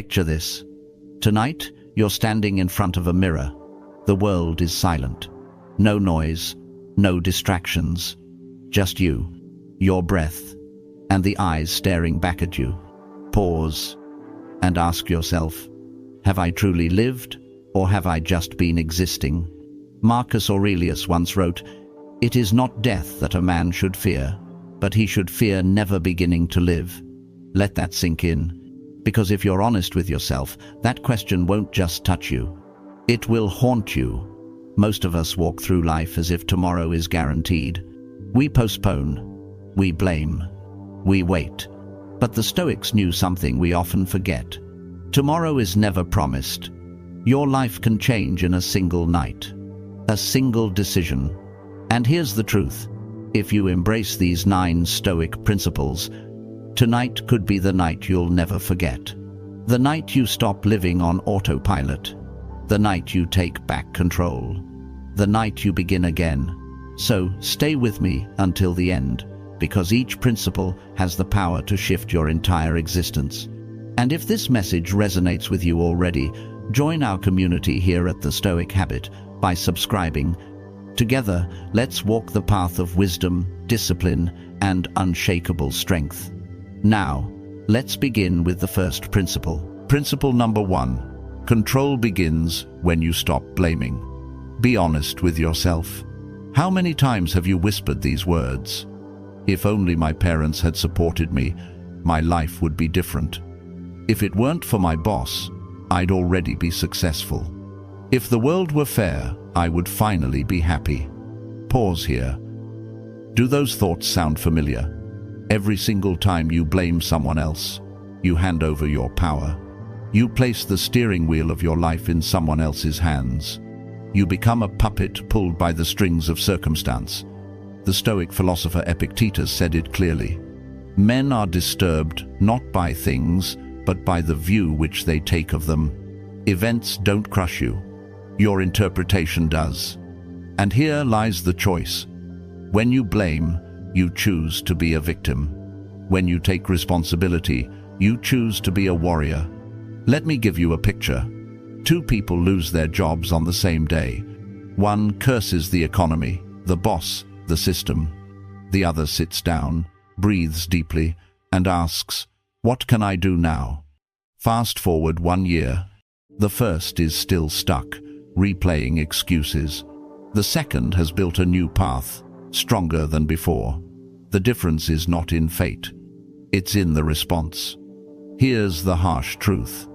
Picture this. Tonight, you're standing in front of a mirror. The world is silent. No noise, no distractions. Just you, your breath, and the eyes staring back at you. Pause and ask yourself, have I truly lived, or have I just been existing? Marcus Aurelius once wrote, "It is not death that a man should fear, but he should fear never beginning to live." Let that sink in, because if you're honest with yourself, that question won't just touch you. It will haunt you. Most of us walk through life as if tomorrow is guaranteed. We postpone, we blame, we wait. But the Stoics knew something we often forget. Tomorrow is never promised. Your life can change in a single night, a single decision. And here's the truth. If you embrace these 9 Stoic principles, tonight could be the night you'll never forget. The night you stop living on autopilot. The night you take back control. The night you begin again. So stay with me until the end, because each principle has the power to shift your entire existence. And if this message resonates with you already, join our community here at The Stoic Habit by subscribing. Together, let's walk the path of wisdom, discipline, and unshakable strength. Now, let's begin with the first principle. Principle number 1. Control begins when you stop blaming. Be honest with yourself. How many times have you whispered these words? If only my parents had supported me, my life would be different. If it weren't for my boss, I'd already be successful. If the world were fair, I would finally be happy. Pause here. Do those thoughts sound familiar? Every single time you blame someone else, you hand over your power. You place the steering wheel of your life in someone else's hands. You become a puppet pulled by the strings of circumstance. The Stoic philosopher Epictetus said it clearly. Men are disturbed not by things, but by the view which they take of them. Events don't crush you. Your interpretation does. And here lies the choice. When you blame, you choose to be a victim. When you take responsibility, you choose to be a warrior. Let me give you a picture. 2 people lose their jobs on the same day. One curses the economy, the boss, the system. The other sits down, breathes deeply, and asks, "What can I do now?" Fast forward 1 year. The first is still stuck, replaying excuses. The second has built a new path, stronger than before. The difference is not in fate. It's in the response. Here's the harsh truth.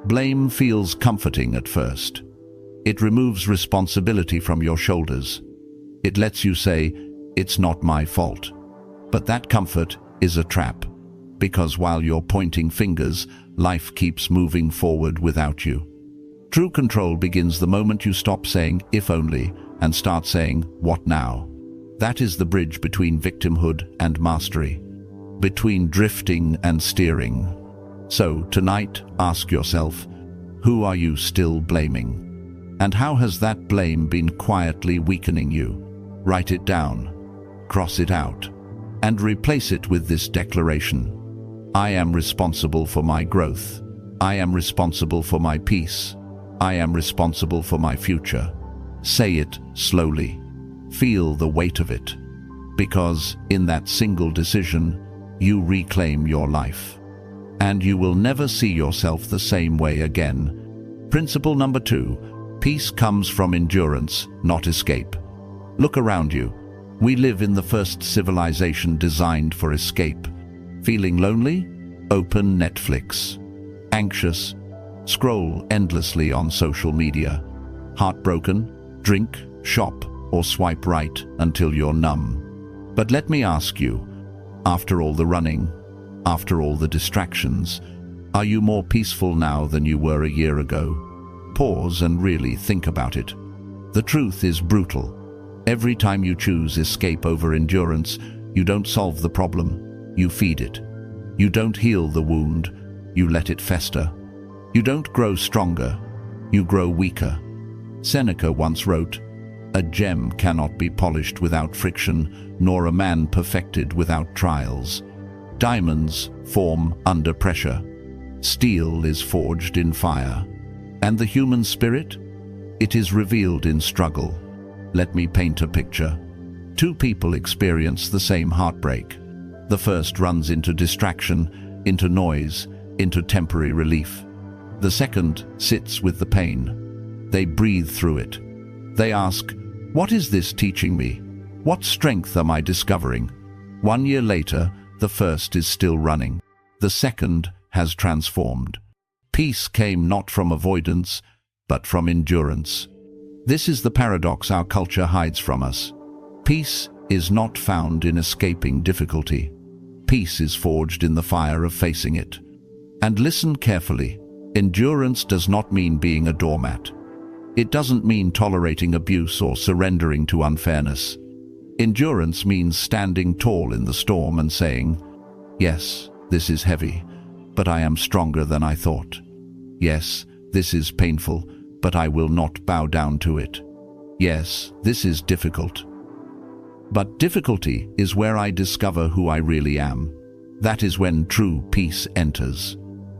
Blame feels comforting at first. It removes responsibility from your shoulders. It lets you say, "It's not my fault." But that comfort is a trap, because while you're pointing fingers, life keeps moving forward without you. True control begins the moment you stop saying, "if only," and start saying, "what now?" That is the bridge between victimhood and mastery, between drifting and steering. So tonight, ask yourself, who are you still blaming? And how has that blame been quietly weakening you? Write it down, cross it out, and replace it with this declaration. I am responsible for my growth. I am responsible for my peace. I am responsible for my future. Say it slowly. Feel the weight of it. Because in that single decision, you reclaim your life. And you will never see yourself the same way again. Principle number 2. Peace comes from endurance, not escape. Look around you. We live in the first civilization designed for escape. Feeling lonely? Open Netflix. Anxious? Scroll endlessly on social media. Heartbroken? Drink, shop, or swipe right until you're numb. But let me ask you, after all the running, after all the distractions, are you more peaceful now than you were a year ago? Pause and really think about it. The truth is brutal. Every time you choose escape over endurance, you don't solve the problem, you feed it. You don't heal the wound, you let it fester. You don't grow stronger, you grow weaker. Seneca once wrote, "A gem cannot be polished without friction, nor a man perfected without trials." Diamonds form under pressure. Steel is forged in fire. And the human spirit? It is revealed in struggle. Let me paint a picture. Two people experience the same heartbreak. The first runs into distraction, into noise, into temporary relief. The second sits with the pain. They breathe through it. They ask, "What is this teaching me? What strength am I discovering?" 1 year later, the first is still running. The second has transformed. Peace came not from avoidance, but from endurance. This is the paradox our culture hides from us. Peace is not found in escaping difficulty. Peace is forged in the fire of facing it. And listen carefully. Endurance does not mean being a doormat. It doesn't mean tolerating abuse or surrendering to unfairness. Endurance means standing tall in the storm and saying, "Yes, this is heavy, but I am stronger than I thought. Yes, this is painful, but I will not bow down to it. Yes, this is difficult. But difficulty is where I discover who I really am. That is when true peace enters.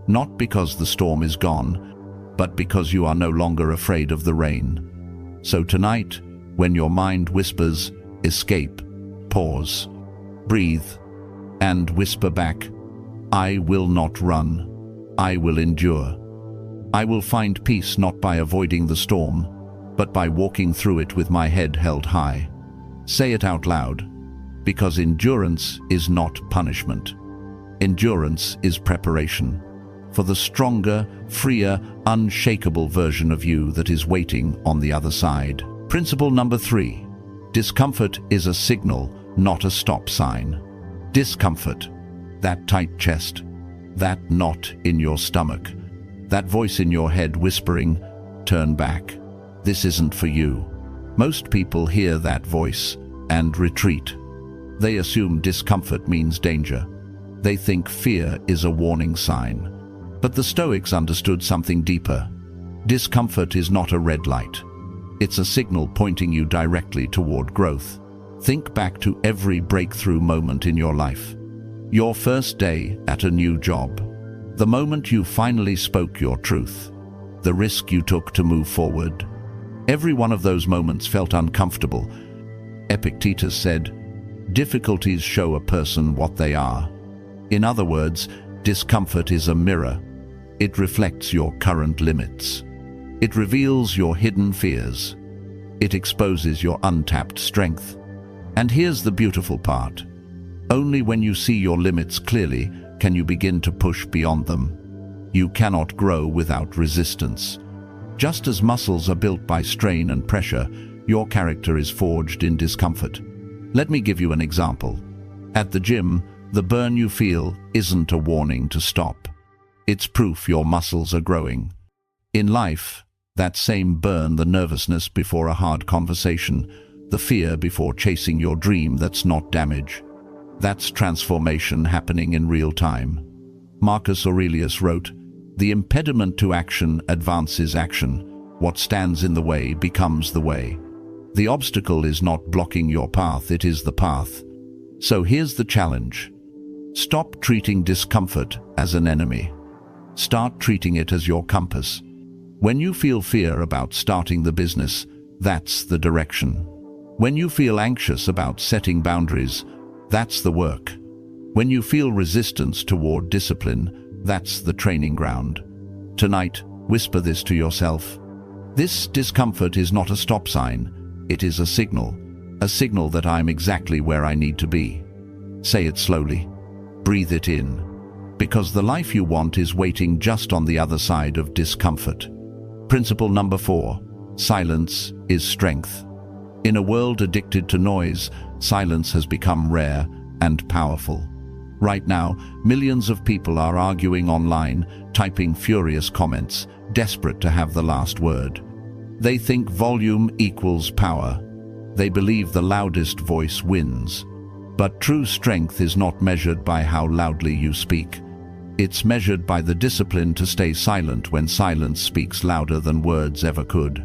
Not because the storm is gone, but because you are no longer afraid of the rain. So tonight, when your mind whispers, escape, pause, breathe, and whisper back, "I will not run. I will endure. I will find peace not by avoiding the storm, but by walking through it with my head held high." Say it out loud, because endurance is not punishment. Endurance is preparation for the stronger, freer, unshakable version of you that is waiting on the other side. Principle number 3. Discomfort is a signal, not a stop sign. Discomfort, that tight chest, that knot in your stomach, that voice in your head whispering, "Turn back. This isn't for you." Most people hear that voice and retreat. They assume discomfort means danger. They think fear is a warning sign. But the Stoics understood something deeper. Discomfort is not a red light. It's a signal pointing you directly toward growth. Think back to every breakthrough moment in your life. Your first day at a new job. The moment you finally spoke your truth. The risk you took to move forward. Every one of those moments felt uncomfortable. Epictetus said, "Difficulties show a person what they are." In other words, discomfort is a mirror. It reflects your current limits. It reveals your hidden fears. It exposes your untapped strength. And here's the beautiful part. Only when you see your limits clearly can you begin to push beyond them. You cannot grow without resistance. Just as muscles are built by strain and pressure, your character is forged in discomfort. Let me give you an example. At the gym, the burn you feel isn't a warning to stop. It's proof your muscles are growing. In life, that same burn, the nervousness before a hard conversation, the fear before chasing your dream, that's not damage. That's transformation happening in real time. Marcus Aurelius wrote, "The impediment to action advances action. What stands in the way becomes the way." The obstacle is not blocking your path, it is the path. So here's the challenge. Stop treating discomfort as an enemy. Start treating it as your compass. When you feel fear about starting the business, that's the direction. When you feel anxious about setting boundaries, that's the work. When you feel resistance toward discipline, that's the training ground. Tonight, whisper this to yourself. This discomfort is not a stop sign. It is a signal that I'm exactly where I need to be. Say it slowly. Breathe it in. Because the life you want is waiting just on the other side of discomfort. Principle number 4. Silence is strength. In a world addicted to noise, silence has become rare and powerful. Right now, millions of people are arguing online, typing furious comments, desperate to have the last word. They think volume equals power. They believe the loudest voice wins. But true strength is not measured by how loudly you speak. It's measured by the discipline to stay silent when silence speaks louder than words ever could.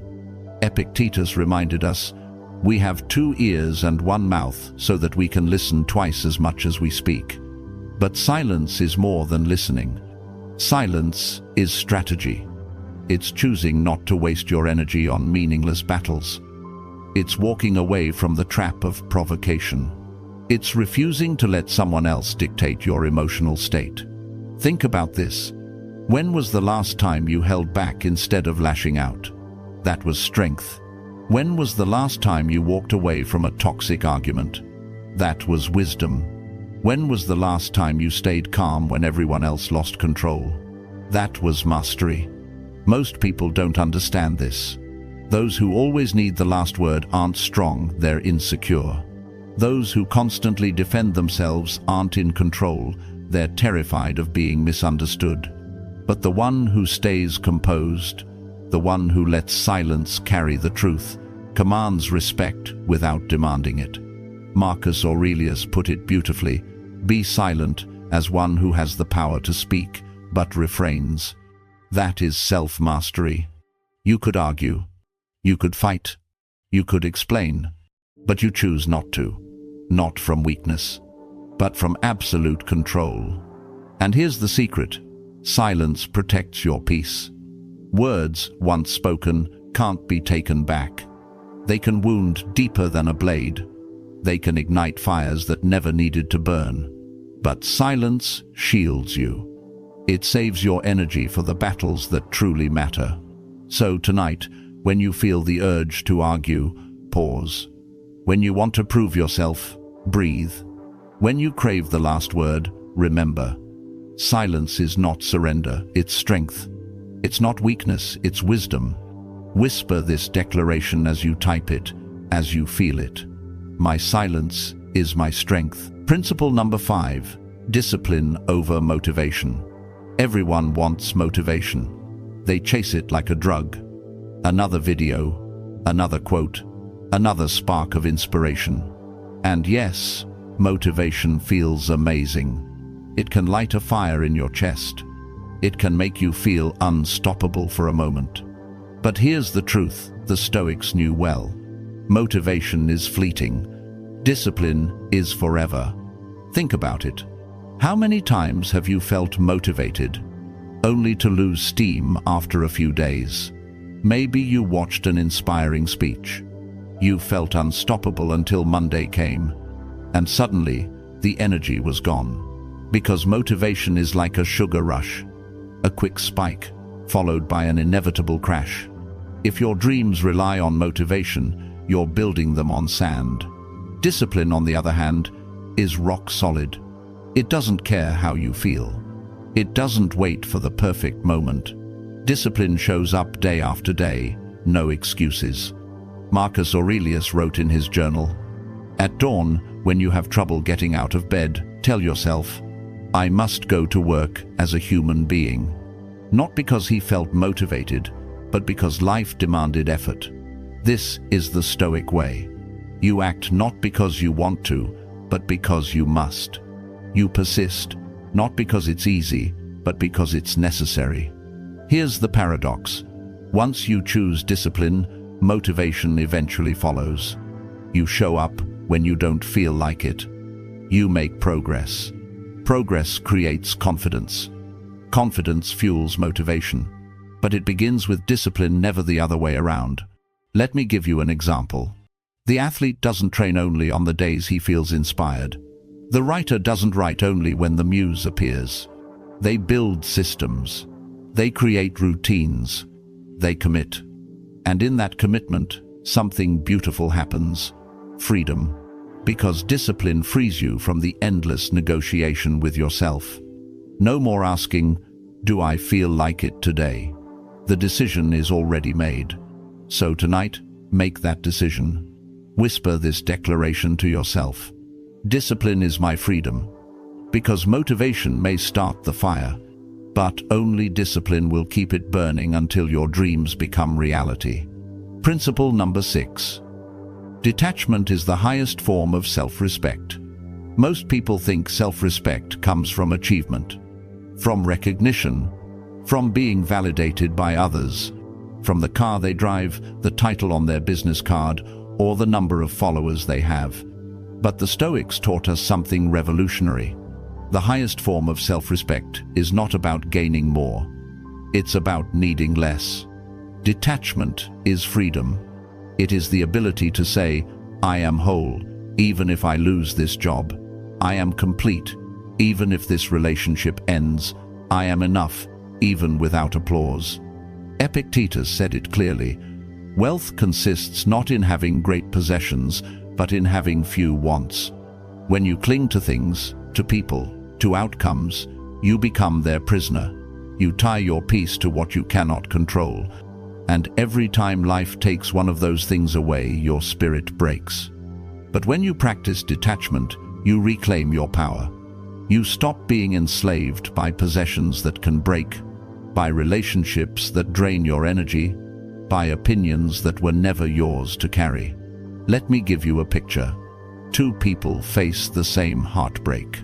Epictetus reminded us, "We have 2 ears and 1 mouth so that we can listen twice as much as we speak." But silence is more than listening. Silence is strategy. It's choosing not to waste your energy on meaningless battles. It's walking away from the trap of provocation. It's refusing to let someone else dictate your emotional state. Think about this. When was the last time you held back instead of lashing out? That was strength. When was the last time you walked away from a toxic argument? That was wisdom. When was the last time you stayed calm when everyone else lost control? That was mastery. Most people don't understand this. Those who always need the last word aren't strong, they're insecure. Those who constantly defend themselves aren't in control, they're terrified of being misunderstood. But the one who stays composed, the one who lets silence carry the truth, commands respect without demanding it. Marcus Aurelius put it beautifully: be silent as one who has the power to speak, but refrains. That is self-mastery. You could argue, you could fight, you could explain, but you choose not to. Not from weakness, but from absolute control. And here's the secret: silence protects your peace. Words, once spoken, can't be taken back. They can wound deeper than a blade. They can ignite fires that never needed to burn. But silence shields you. It saves your energy for the battles that truly matter. So tonight, when you feel the urge to argue, pause. When you want to prove yourself, breathe. When you crave the last word, remember. Silence is not surrender, it's strength. It's not weakness, it's wisdom. Whisper this declaration as you type it, as you feel it. My silence is my strength. Principle number 5, discipline over motivation. Everyone wants motivation. They chase it like a drug. Another video, another quote, another spark of inspiration. And yes, motivation feels amazing. It can light a fire in your chest. It can make you feel unstoppable for a moment. But here's the truth the Stoics knew well. Motivation is fleeting. Discipline is forever. Think about it. How many times have you felt motivated, only to lose steam after a few days? Maybe you watched an inspiring speech. You felt unstoppable until Monday came, and suddenly the energy was gone. Because motivation is like a sugar rush, a quick spike, followed by an inevitable crash. If your dreams rely on motivation, you're building them on sand. Discipline, on the other hand, is rock solid. It doesn't care how you feel. It doesn't wait for the perfect moment. Discipline shows up day after day, no excuses. Marcus Aurelius wrote in his journal, "At dawn, when you have trouble getting out of bed, tell yourself, I must go to work as a human being." Not because he felt motivated, but because life demanded effort. This is the Stoic way. You act not because you want to, but because you must. You persist, not because it's easy, but because it's necessary. Here's the paradox. Once you choose discipline, motivation eventually follows. You show up when you don't feel like it. You make progress. Progress creates confidence. Confidence fuels motivation. But it begins with discipline, never the other way around. Let me give you an example. The athlete doesn't train only on the days he feels inspired. The writer doesn't write only when the muse appears. They build systems. They create routines. They commit. And in that commitment, something beautiful happens. Freedom. Because discipline frees you from the endless negotiation with yourself. No more asking, do I feel like it today? The decision is already made. So tonight, make that decision. Whisper this declaration to yourself. Discipline is my freedom. Because motivation may start the fire, but only discipline will keep it burning until your dreams become reality. Principle number 6. Detachment is the highest form of self-respect. Most people think self-respect comes from achievement, from recognition, from being validated by others, from the car they drive, the title on their business card, or the number of followers they have. But the Stoics taught us something revolutionary. The highest form of self-respect is not about gaining more. It's about needing less. Detachment is freedom. It is the ability to say, I am whole, even if I lose this job. I am complete, even if this relationship ends. I am enough, even without applause. Epictetus said it clearly. Wealth consists not in having great possessions, but in having few wants. When you cling to things, to people, to outcomes, you become their prisoner. You tie your peace to what you cannot control. And every time life takes one of those things away, your spirit breaks. But when you practice detachment, you reclaim your power. You stop being enslaved by possessions that can break, by relationships that drain your energy, by opinions that were never yours to carry. Let me give you a picture. Two people face the same heartbreak.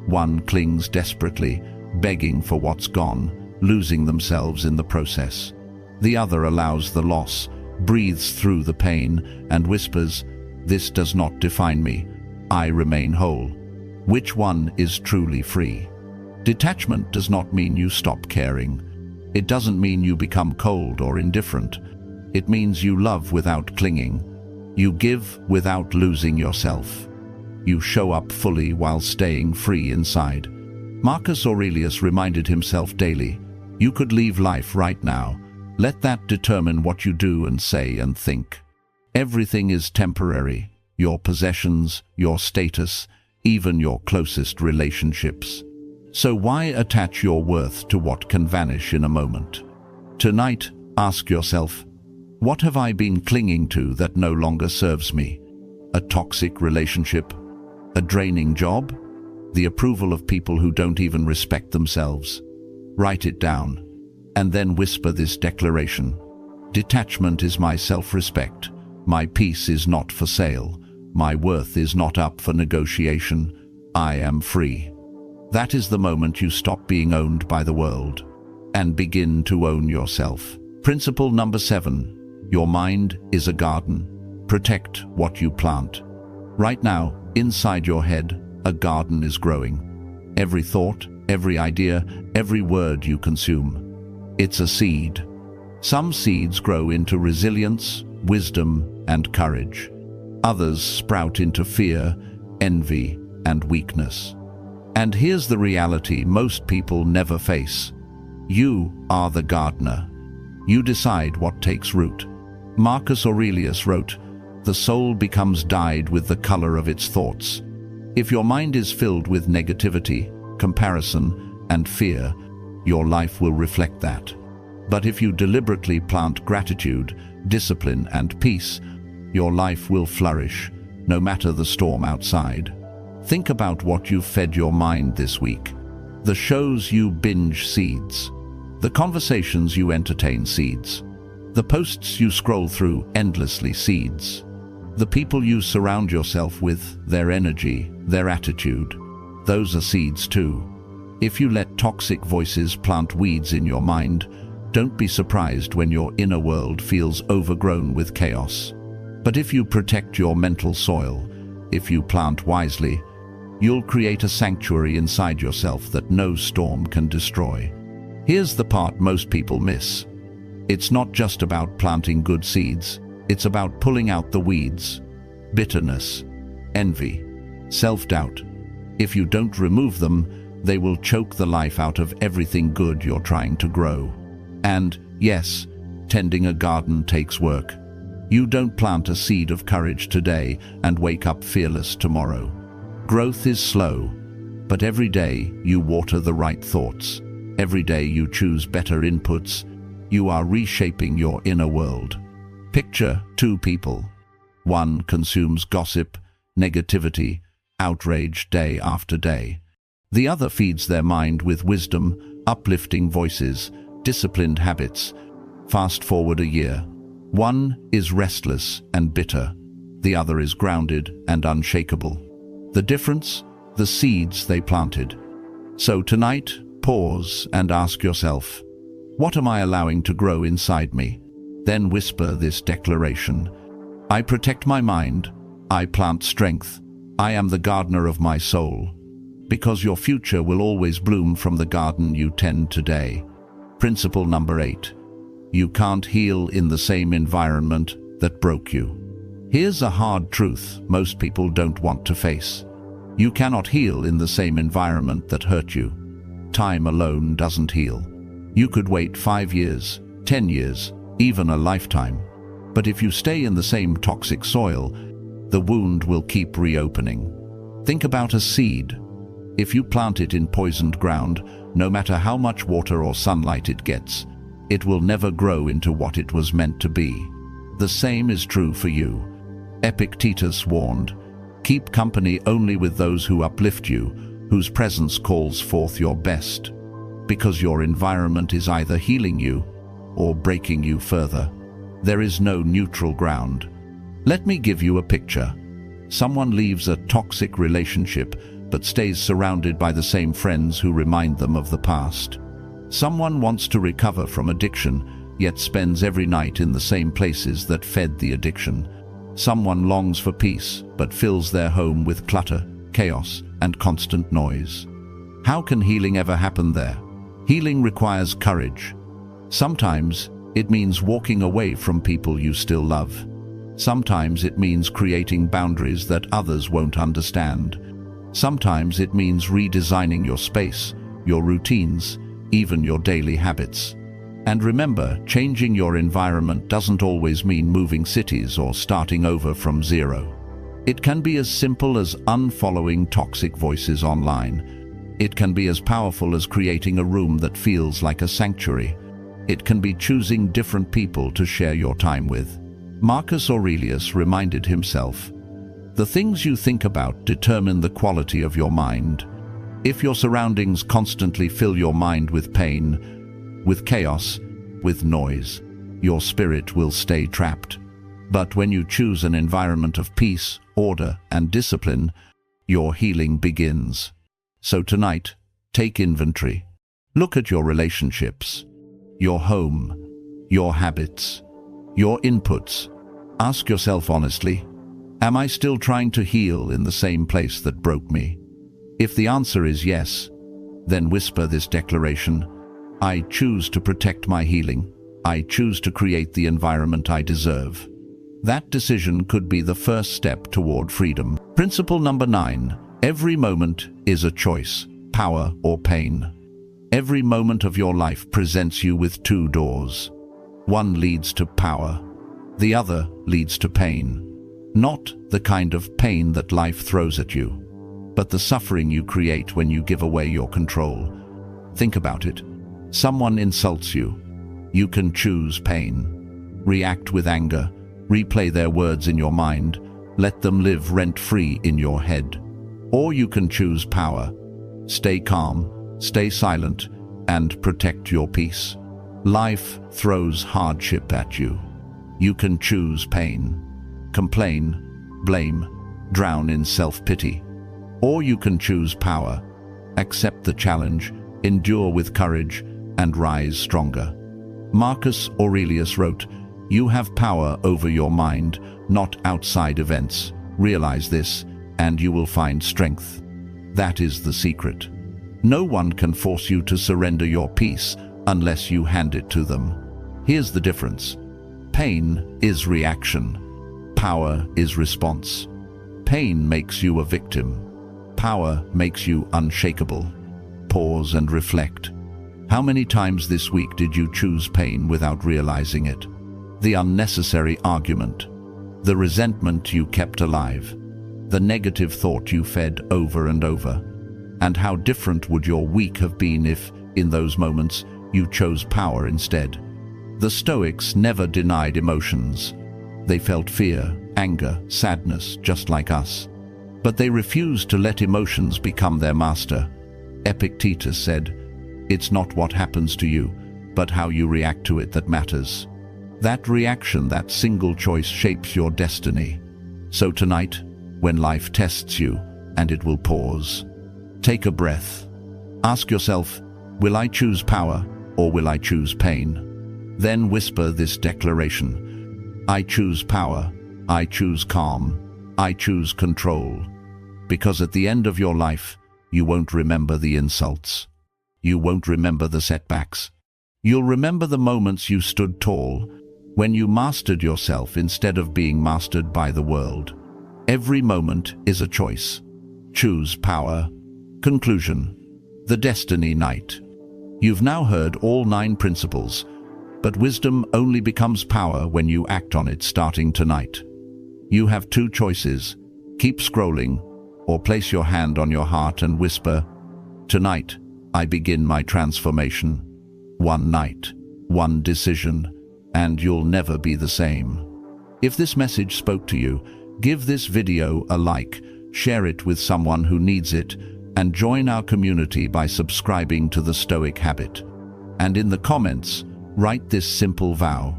One clings desperately, begging for what's gone, losing themselves in the process. The other allows the loss, breathes through the pain, and whispers, "This does not define me. I remain whole." Which one is truly free? Detachment does not mean you stop caring. It doesn't mean you become cold or indifferent. It means you love without clinging. You give without losing yourself. You show up fully while staying free inside. Marcus Aurelius reminded himself daily, you could leave life right now. Let that determine what you do and say and think. Everything is temporary. Your possessions, your status, even your closest relationships. So why attach your worth to what can vanish in a moment? Tonight, ask yourself, what have I been clinging to that no longer serves me? A toxic relationship? A draining job? The approval of people who don't even respect themselves? Write it down, and then whisper this declaration. Detachment is my self-respect. My peace is not for sale. My worth is not up for negotiation. I am free. That is the moment you stop being owned by the world and begin to own yourself. Principle number 7. Your mind is a garden. Protect what you plant. Right now, inside your head, a garden is growing. Every thought, every idea, every word you consume. It's a seed. Some seeds grow into resilience, wisdom, and courage. Others sprout into fear, envy, and weakness. And here's the reality most people never face. You are the gardener. You decide what takes root. Marcus Aurelius wrote, "The soul becomes dyed with the color of its thoughts." If your mind is filled with negativity, comparison, and fear, your life will reflect that. But if you deliberately plant gratitude, discipline, and peace, your life will flourish, no matter the storm outside. Think about what you've fed your mind this week. The shows you binge, seeds. The conversations you entertain, seeds. The posts you scroll through endlessly, seeds. The people you surround yourself with, their energy, their attitude, those are seeds too. If you let toxic voices plant weeds in your mind, don't be surprised when your inner world feels overgrown with chaos. But if you protect your mental soil, if you plant wisely, you'll create a sanctuary inside yourself that no storm can destroy. Here's the part most people miss. It's not just about planting good seeds. It's about pulling out the weeds. Bitterness, envy, self-doubt. If you don't remove them, they will choke the life out of everything good you're trying to grow. And, yes, tending a garden takes work. You don't plant a seed of courage today and wake up fearless tomorrow. Growth is slow, but every day you water the right thoughts. Every day you choose better inputs. You are reshaping your inner world. Picture two people. One consumes gossip, negativity, outrage day after day. The other feeds their mind with wisdom, uplifting voices, disciplined habits. Fast forward a year. One is restless and bitter. The other is grounded and unshakable. The difference? The seeds they planted. So tonight, pause and ask yourself, what am I allowing to grow inside me? Then whisper this declaration. I protect my mind. I plant strength. I am the gardener of my soul. because your future will always bloom from the garden you tend today. Principle number 8. You can't heal in the same environment that broke you. Here's a hard truth most people don't want to face. You cannot heal in the same environment that hurt you. Time alone doesn't heal. You could wait 5 years, 10 years, even a lifetime. But if you stay in the same toxic soil, the wound will keep reopening. Think about a seed. If you plant it in poisoned ground, no matter how much water or sunlight it gets, it will never grow into what it was meant to be. The same is true for you. Epictetus warned, "Keep company only with those who uplift you, whose presence calls forth your best," because your environment is either healing you or breaking you further. There is no neutral ground. Let me give you a picture. Someone leaves a toxic relationship but stays surrounded by the same friends who remind them of the past. Someone wants to recover from addiction, yet spends every night in the same places that fed the addiction. Someone longs for peace, but fills their home with clutter, chaos, and constant noise. How can healing ever happen there? Healing requires courage. Sometimes it means walking away from people you still love. Sometimes it means creating boundaries that others won't understand. Sometimes it means redesigning your space, your routines, even your daily habits. And remember, changing your environment doesn't always mean moving cities or starting over from zero. It can be as simple as unfollowing toxic voices online. It can be as powerful as creating a room that feels like a sanctuary. It can be choosing different people to share your time with. Marcus Aurelius reminded himself, "The things you think about determine the quality of your mind. If your surroundings constantly fill your mind with pain, with chaos, with noise, your spirit will stay trapped. But when you choose an environment of peace, order, and discipline, your healing begins." So tonight, take inventory. Look at your relationships, your home, your habits, your inputs. Ask yourself honestly, am I still trying to heal in the same place that broke me? If the answer is yes, then whisper this declaration: I choose to protect my healing. I choose to create the environment I deserve. That decision could be the first step toward freedom. Principle number 9. Every moment is a choice, power or pain. Every moment of your life presents you with two doors. One leads to power. The other leads to pain. Not the kind of pain that life throws at you, but the suffering you create when you give away your control. Think about it. Someone insults you. You can choose pain. React with anger. Replay their words in your mind. Let them live rent-free in your head. Or you can choose power. Stay calm, stay silent, and protect your peace. Life throws hardship at you. You can choose pain. Complain, blame, drown in self-pity. Or you can choose power. Accept the challenge, endure with courage, and rise stronger. Marcus Aurelius wrote, "You have power over your mind, not outside events. Realize this, and you will find strength." That is the secret. No one can force you to surrender your peace unless you hand it to them. Here's the difference. Pain is reaction. Power is response. Pain makes you a victim. Power makes you unshakable. Pause and reflect. How many times this week did you choose pain without realizing it? The unnecessary argument, the resentment you kept alive, the negative thought you fed over and over. And how different would your week have been if, in those moments, you chose power instead? The Stoics never denied emotions. They felt fear, anger, sadness, just like us. But they refused to let emotions become their master. Epictetus said, "It's not what happens to you, but how you react to it that matters." That reaction, that single choice, shapes your destiny. So tonight, when life tests you, and it will pause, take a breath. Ask yourself, will I choose power or will I choose pain? Then whisper this declaration: I choose power, I choose calm, I choose control. Because at the end of your life, You won't remember the insults. You won't remember the setbacks. You'll remember the moments you stood tall, when you mastered yourself instead of being mastered by the world. Every moment is a choice. Choose power. Conclusion. The Destiny Knight. You've now heard all 9 principles, but wisdom only becomes power when you act on it starting tonight. You have 2 choices. Keep scrolling, or place your hand on your heart and whisper, "Tonight, I begin my transformation. One night, one decision, and you'll never be the same." If this message spoke to you, give this video a like, share it with someone who needs it, and join our community by subscribing to the Stoic Habit. And in the comments, write this simple vow: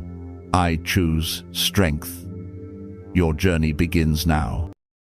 I choose strength. Your journey begins now.